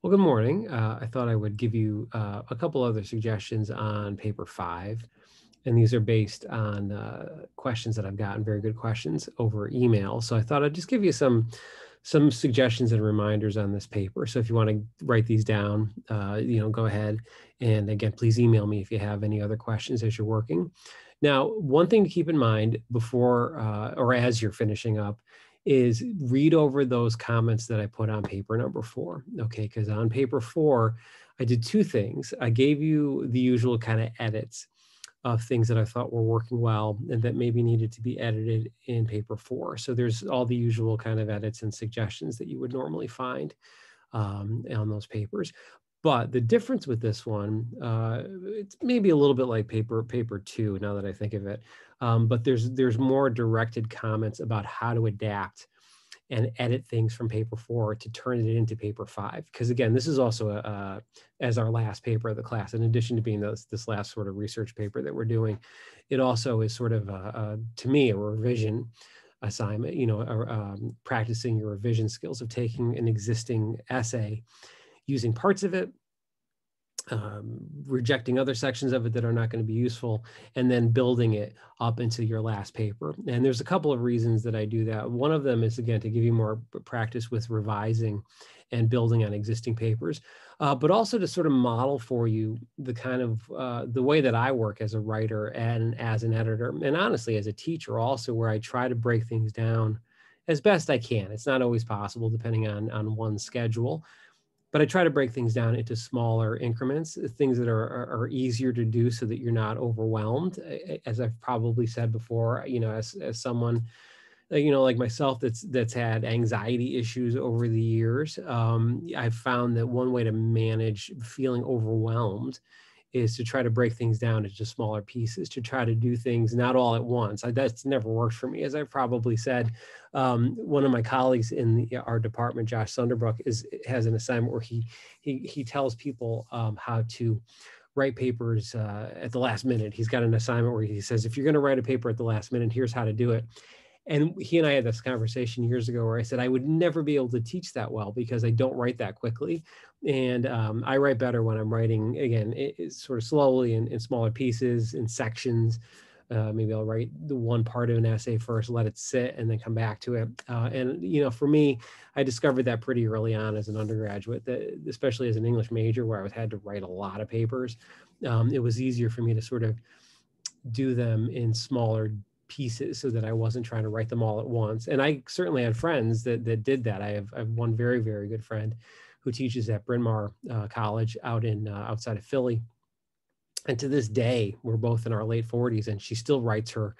Well, good morning. I thought I would give you a couple other suggestions on paper 5. And these are based on questions that I've gotten, very good questions over email. So I thought I'd just give you some suggestions and reminders on this paper. So if you want to write these down, go ahead. And again, please email me if you have any other questions as you're working. Now, one thing to keep in mind before or as you're finishing up is read over those comments that I put on paper number 4. Okay, because on paper 4, I did two things. I gave you the usual kind of edits of things that I thought were working well and that maybe needed to be edited in paper 4. So there's all the usual kind of edits and suggestions that you would normally find on those papers. But the difference with this one, it's maybe a little bit like paper 2, now that I think of it. But there's more directed comments about how to adapt and edit things from paper 4 to turn it into paper 5. Because again, this is also as our last paper of the class, in addition to being this last sort of research paper that we're doing, it also is sort of to me a revision assignment, practicing your revision skills of taking an existing essay, using parts of it, rejecting other sections of it that are not going to be useful, and then building it up into your last paper. And there's a couple of reasons that I do that. One of them is, again, to give you more practice with revising and building on existing papers, but also to sort of model for you the kind of the way that I work as a writer and as an editor, and honestly as a teacher also, where I try to break things down as best I can. It's not always possible depending on one's schedule, but I try to break things down into smaller increments, things that are easier to do so that you're not overwhelmed. As I've probably said before, as someone, like myself, that's had anxiety issues over the years, I've found that one way to manage feeling overwhelmed is to try to break things down into smaller pieces, to try to do things not all at once. That's never worked for me. As I've probably said, one of my colleagues in our department, Josh Sunderbrook, has an assignment where he tells people how to write papers at the last minute. He's got an assignment where he says, if you're going to write a paper at the last minute, here's how to do it. And he and I had this conversation years ago where I said I would never be able to teach that well because I don't write that quickly. And I write better when I'm writing, again, it's sort of slowly in smaller pieces, in sections. Maybe I'll write the one part of an essay first, let it sit, and then come back to it. For me, I discovered that pretty early on as an undergraduate, that especially as an English major where I had to write a lot of papers, it was easier for me to sort of do them in smaller pieces so that I wasn't trying to write them all at once. And I certainly had friends that did that. I have one very, very good friend who teaches at Bryn Mawr College out in outside of Philly. And to this day, we're both in our late 40s, and she still writes her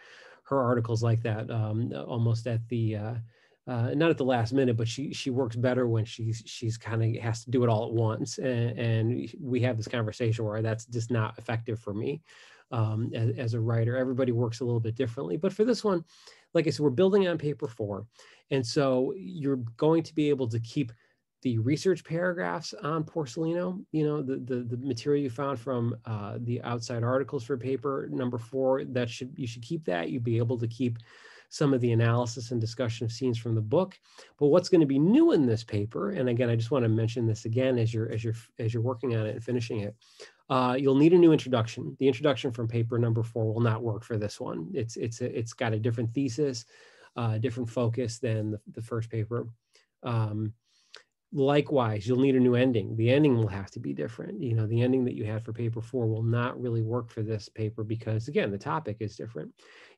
articles like that, almost at the not at the last minute, but she works better when she's kind of has to do it all at once. And we have this conversation where that's just not effective for me as a writer. Everybody works a little bit differently, but for this one, like I said, we're building on paper 4, and so you're going to be able to keep the research paragraphs on Porcelino, the material you found from the outside articles for paper number 4, you should keep that. You'd be able to keep some of the analysis and discussion of scenes from the book. But what's going to be new in this paper, and again, I just want to mention this again as you're working on it and finishing it, you'll need a new introduction. The introduction from paper number 4 will not work for this one. It's got a different thesis, different focus than the first paper. Likewise, you'll need a new ending. The ending will have to be different. The ending that you had for paper 4 will not really work for this paper because, again, the topic is different.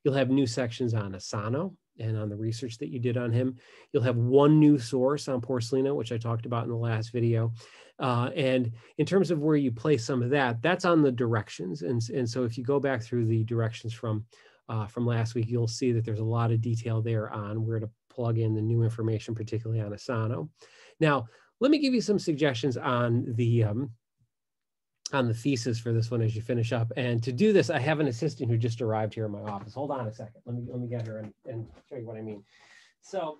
You'll have new sections on Asano and on the research that you did on him. You'll have one new source on Porcelino, which I talked about in the last video. And in terms of where you place some of that, that's on the directions. And so if you go back through the directions from last week, you'll see that there's a lot of detail there on where to plug in the new information, particularly on Asano. Now, let me give you some suggestions on the thesis for this one as you finish up. And to do this, I have an assistant who just arrived here in my office. Hold on a second. Let me get her and show you what I mean. So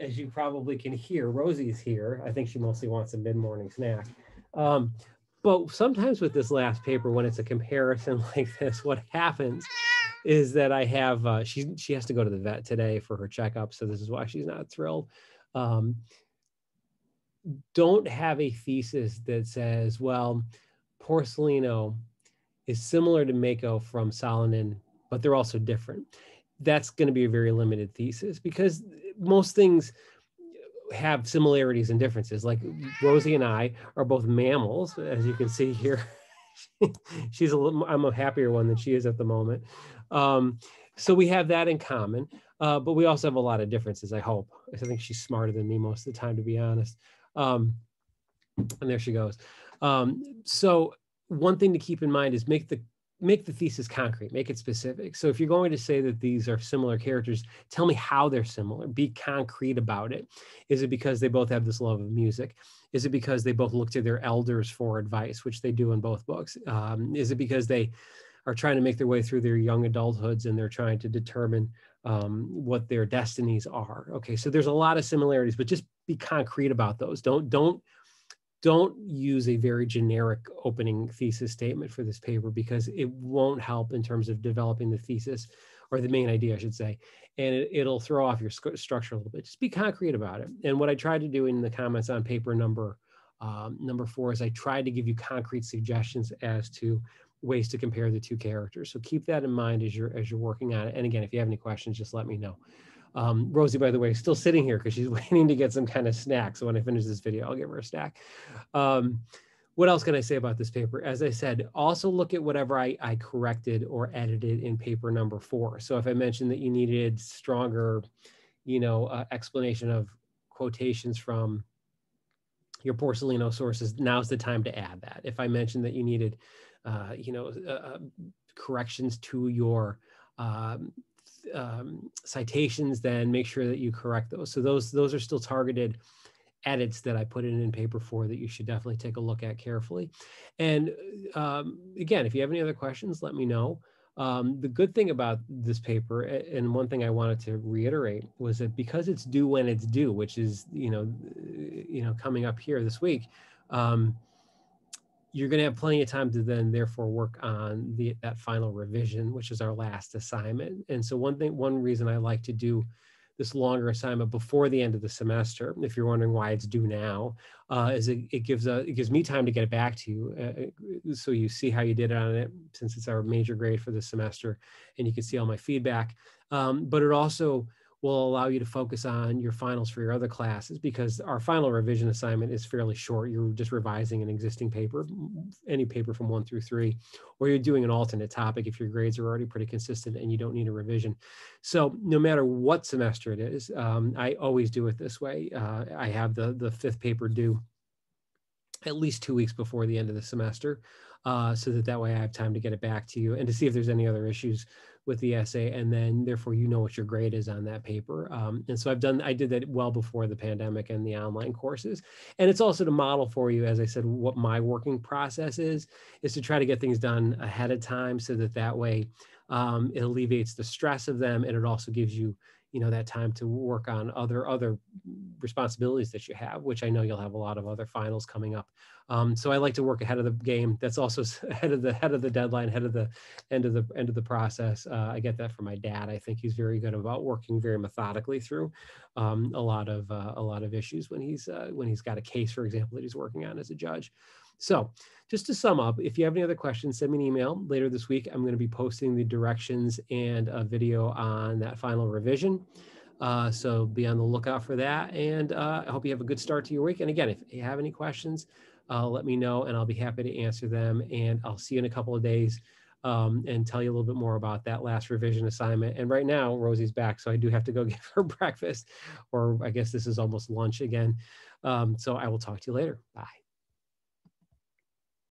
as you probably can hear, Rosie's here. I think she mostly wants a mid-morning snack. But sometimes with this last paper, when it's a comparison like this, what happens is that I have, she has to go to the vet today for her checkup. So this is why she's not thrilled. don't have a thesis that says, well, Porcelino is similar to Mako from Salonen, but they're also different. That's going to be a very limited thesis, because most things have similarities and differences. Like Rosie and I are both mammals, as you can see here. I'm a happier one than she is at the moment. So we have that in common, but we also have a lot of differences, I hope. I think she's smarter than me most of the time, to be honest. And there she goes. So one thing to keep in mind is make the thesis concrete, make it specific. So if you're going to say that these are similar characters, tell me how they're similar. Be concrete about it. Is it because they both have this love of music? Is it because they both look to their elders for advice, which they do in both books? Is it because they are trying to make their way through their young adulthoods and they're trying to determine what their destinies are? Okay, so there's a lot of similarities, but just be concrete about those. Don't use a very generic opening thesis statement for this paper, because it won't help in terms of developing the thesis, or the main idea, I should say, and it'll throw off your structure a little bit. Just be concrete about it. And what I tried to do in the comments on paper number 4 is I tried to give you concrete suggestions as to ways to compare the two characters. So keep that in mind as you're working on it. And again, if you have any questions, just let me know. Rosie, by the way, is still sitting here because she's waiting to get some kind of snack. So when I finish this video, I'll give her a snack. What else can I say about this paper? As I said, also look at whatever I corrected or edited in paper number 4. So if I mentioned that you needed stronger, explanation of quotations from your Porcelino sources, now's the time to add that. If I mentioned that you needed, corrections to your citations, then make sure that you correct those. So those are still targeted edits that I put in paper 4 that you should definitely take a look at carefully. And again, if you have any other questions, let me know. The good thing about this paper, and one thing I wanted to reiterate, was that because it's due when it's due, which is coming up here this week, you're going to have plenty of time to then therefore work on that final revision, which is our last assignment. And so one reason I like to do this longer assignment before the end of the semester, if you're wondering why it's due now, is it gives me time to get it back to you, so you see how you did on it, since it's our major grade for the semester, and you can see all my feedback. But it also will allow you to focus on your finals for your other classes, because our final revision assignment is fairly short. You're just revising an existing paper, any paper from 1 through 3, or you're doing an alternate topic if your grades are already pretty consistent and you don't need a revision. So no matter what semester it is, I always do it this way. I have the 5th paper due at least 2 weeks before the end of the semester, so that way I have time to get it back to you and to see if there's any other issues with the essay, and then therefore what your grade is on that paper. And so I did that well before the pandemic and the online courses. And it's also to model for you, as I said, what my working process is to try to get things done ahead of time, so that way it alleviates the stress of them, and it also gives you that time to work on other responsibilities that you have, which I know you'll have a lot of other finals coming up. So I like to work ahead of the game. That's also ahead of the deadline, ahead of the end of the process. I get that from my dad. I think he's very good about working very methodically through a lot of issues when he's got a case, for example, that he's working on as a judge. So just to sum up, if you have any other questions, send me an email. Later this week, I'm going to be posting the directions and a video on that final revision. So be on the lookout for that. And I hope you have a good start to your week. And again, if you have any questions, let me know and I'll be happy to answer them. And I'll see you in a couple of days and tell you a little bit more about that last revision assignment. And right now, Rosie's back, so I do have to go give her breakfast, or I guess this is almost lunch again. So I will talk to you later. Bye.